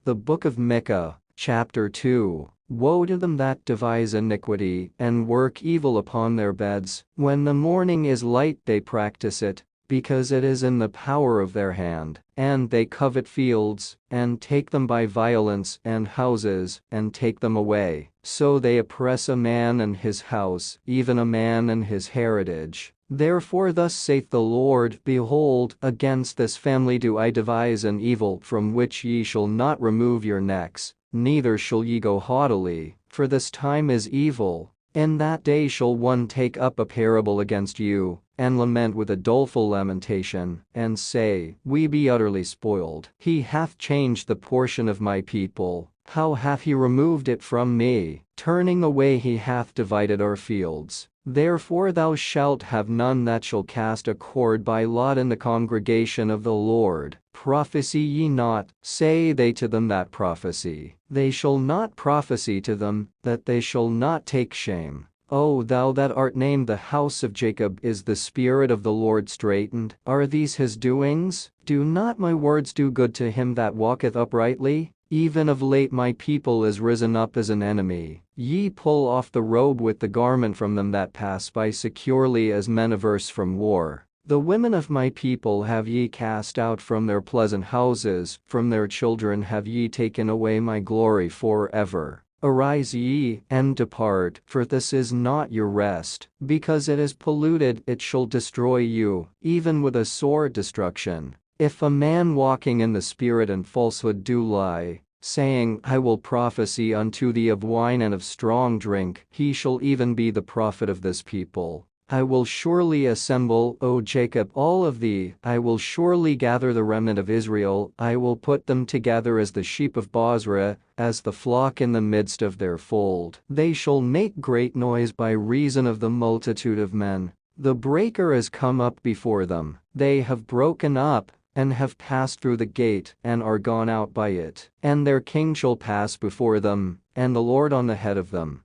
The book of Micah, chapter 2. Woe to them that devise iniquity and work evil upon their beds. When the morning is light they practice it, because it is in the power of their hand. And they covet fields, and take them by violence, and houses, and take them away. So they oppress a man and his house, even a man and his heritage. Therefore thus saith the Lord, Behold, against this family do I devise an evil from which ye shall not remove your necks, neither shall ye go haughtily, for this time is evil. In that day shall one take up a parable against you, and lament with a doleful lamentation, and say, We be utterly spoiled. He hath changed the portion of my people. How hath he removed it from me? Turning away he hath divided our fields. Therefore thou shalt have none that shall cast a cord by lot in the congregation of the Lord. Prophesy ye not, say they to them that prophesy. They shall not prophesy to them, that they shall not take shame. O thou that art named the house of Jacob, is the spirit of the Lord straitened? Are these his doings? Do not my words do good to him that walketh uprightly? Even of late my people is risen up as an enemy. Ye pull off the robe with the garment from them that pass by securely as men averse from war. The women of my people have ye cast out from their pleasant houses, from their children have ye taken away my glory forever. Arise ye, and depart, for this is not your rest. Because it is polluted, it shall destroy you, even with a sore destruction. If a man walking in the spirit and falsehood do lie, saying, I will prophesy unto thee of wine and of strong drink, he shall even be the prophet of this people. I will surely assemble, O Jacob, all of thee. I will surely gather the remnant of Israel. I will put them together as the sheep of Bozrah, as the flock in the midst of their fold. They shall make great noise by reason of the multitude of men. The breaker is come up before them. They have broken up, and have passed through the gate, and are gone out by it. And their king shall pass before them, and the Lord on the head of them.